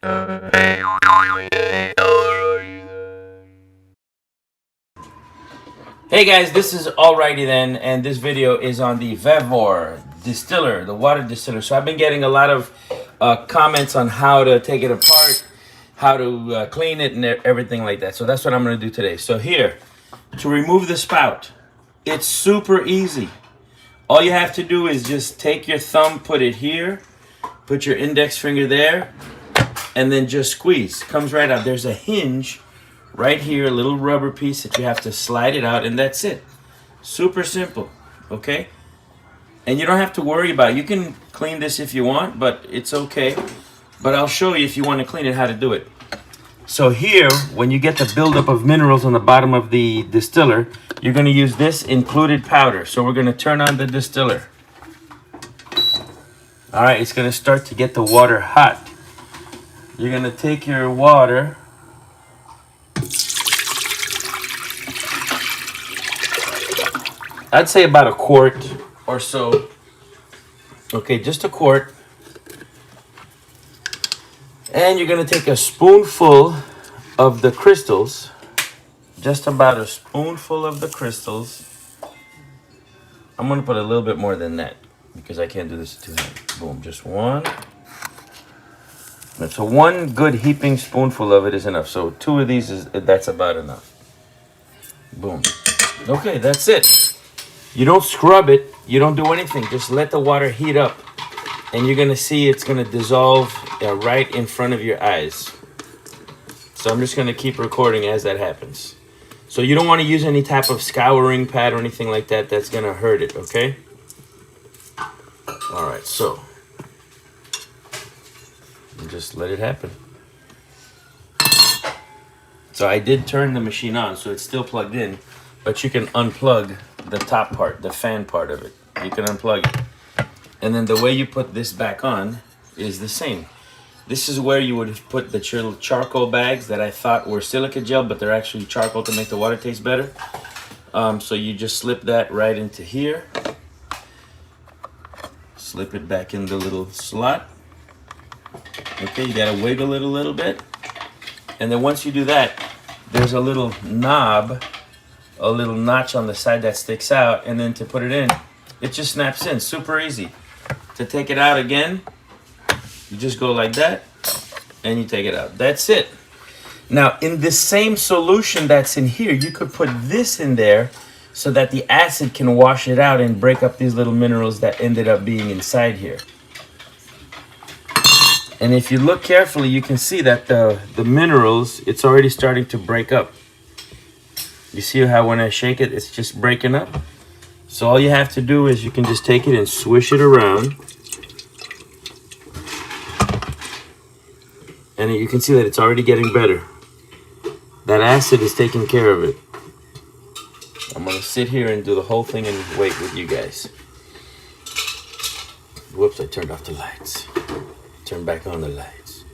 Hey guys, this is Alrighty Then, and this video is on the Vevor Distiller, the water distiller. So I've been getting a lot of comments on how to take it apart, how to clean it, and everything like that. So that's what I'm going to do today. So here, to remove the spout, it's super easy. All you have to do is just take your thumb, put it here, put your index finger there, and then just squeeze. Comes right out. There's a hinge right here, a little rubber piece that you have to slide it out, and that's it. Super simple, okay? And you don't have to worry about it. You can clean this if you want, but it's okay. But I'll show you if you want to clean it, how to do it. So here, when you get the buildup of minerals on the bottom of the distiller, you're going to use this included powder. So we're going to turn on the distiller. All right, it's going to start to get the water hot. You're going to take your water, I'd say about a quart or so. Okay, just a quart. And you're going to take a spoonful of the crystals. Just about a spoonful of the crystals. I'm going to put a little bit more than that because I can't do this too heavy. Boom, just one. So one good heaping spoonful of it is enough. So two of these, that's about enough. Boom. Okay, that's it. You don't scrub it. You don't do anything. Just let the water heat up. And you're going to see it's going to dissolve right in front of your eyes. So I'm just going to keep recording as that happens. So you don't want to use any type of scouring pad or anything like that. That's going to hurt it, okay? All right, so just let it happen. So I did turn the machine on, so it's still plugged in, but you can unplug the top part, the fan part of it. You can unplug it. And then the way you put this back on is the same. This is where you would put the charcoal bags that I thought were silica gel, but they're actually charcoal to make the water taste better. So you just slip that right into here. Slip it back in the little slot. Okay, you gotta wiggle it a little bit. And then once you do that, there's a little knob, a little notch on the side that sticks out, and then to put it in, it just snaps in, super easy. To take it out again, you just go like that, and you take it out. That's it. Now, in this same solution that's in here, you could put this in there so that the acid can wash it out and break up these little minerals that ended up being inside here. And if you look carefully, you can see that the minerals, it's already starting to break up. You see how when I shake it, it's just breaking up? So all you have to do is you can just take it and swish it around. And you can see that it's already getting better. That acid is taking care of it. I'm going to sit here and do the whole thing and wait with you guys. Whoops, I turned off the lights. Turn back on the lights.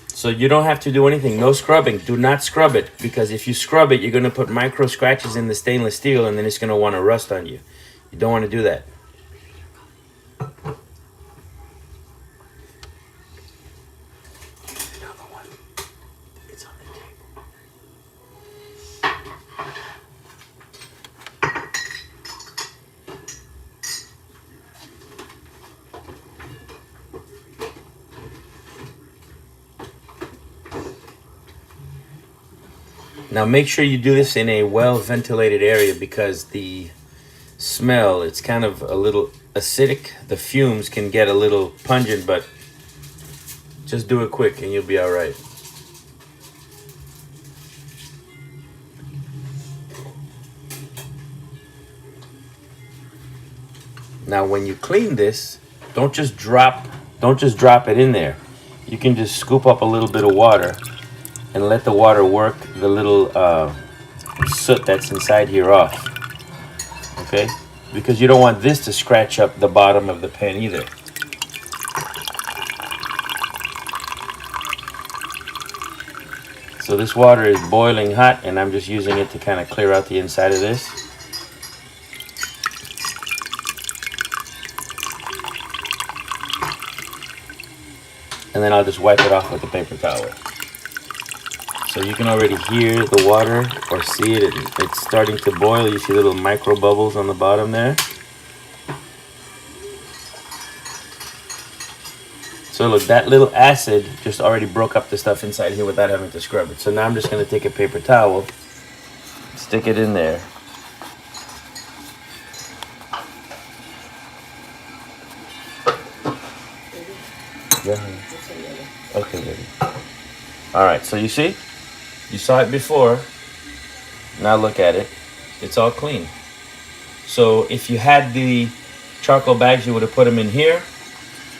So you don't have to do anything. No scrubbing. Do not scrub it, because if you scrub it, you're going to put micro scratches in the stainless steel, and then it's going to want to rust on you. You don't want to do that. Now make sure you do this in a well-ventilated area, because the smell, it's kind of a little acidic. The fumes can get a little pungent, but just do it quick and you'll be all right. Now when you clean this, don't just drop it in there. You can just scoop up a little bit of water and let the water work the little soot that's inside here off. Okay? Because you don't want this to scratch up the bottom of the pan either. So this water is boiling hot, and I'm just using it to kind of clear out the inside of this. and then I'll just wipe it off with a paper towel. So you can already hear the water or see it. It's starting to boil. You see little micro bubbles on the bottom there. So look, that little acid just already broke up the stuff inside here without having to scrub it. So now I'm just going to take a paper towel, stick it in there. Yeah. Okay, baby. All right, so you see? You saw it before. Now look at it. It's all clean. So if you had the charcoal bags, you would have put them in here.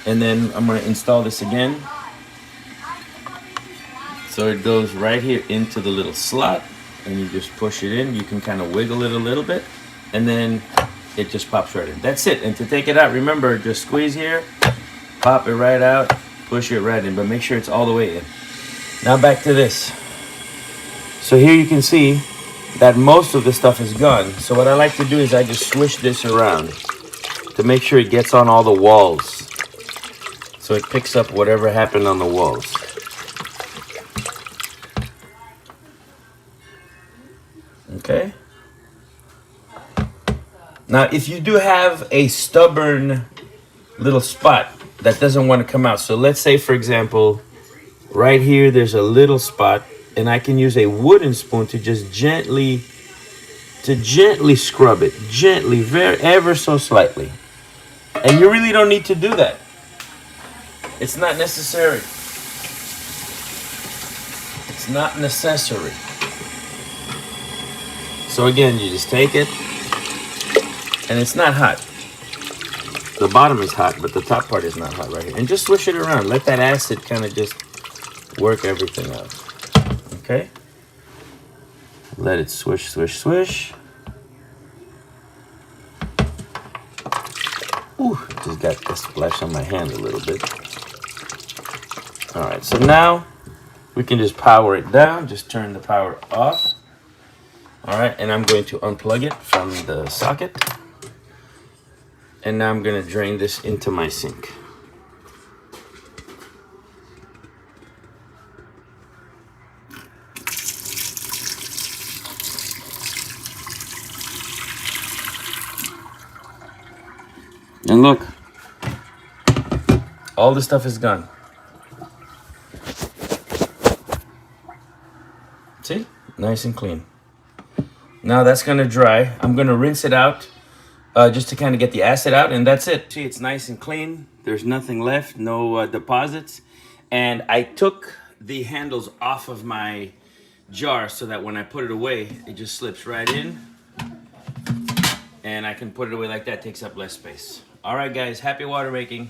And then I'm going to install this again. So it goes right here into the little slot. And you just push it in. You can kind of wiggle it a little bit. And then it just pops right in. That's it. And to take it out, remember, just squeeze here. Pop it right out. Push it right in. But make sure it's all the way in. Now back to this. So here you can see that most of the stuff is gone. So what I like to do is I just swish this around to make sure it gets on all the walls. So it picks up whatever happened on the walls. Okay. Now, if you do have a stubborn little spot that doesn't want to come out. So let's say, for example, right here, there's a little spot, and I can use a wooden spoon to just gently scrub it. Gently, ever so slightly. And you really don't need to do that. It's not necessary. It's not necessary. So again, you just take it, and it's not hot. The bottom is hot, but the top part is not hot right here. And just swish it around. Let that acid kind of just work everything out. Okay? Let it swish, swish, swish. Ooh, just got the splash on my hand a little bit. All right, so now we can just power it down. Just turn the power off. All right, and I'm going to unplug it from the socket. And now I'm going to drain this into my sink. And look, all the stuff is gone. See? Nice and clean. Now that's going to dry. I'm going to rinse it out just to kind of get the acid out, and that's it. See, it's nice and clean. There's nothing left, no deposits. And I took the handles off of my jar so that when I put it away, it just slips right in. And I can put it away like that, takes up less space. All right, guys, happy water making.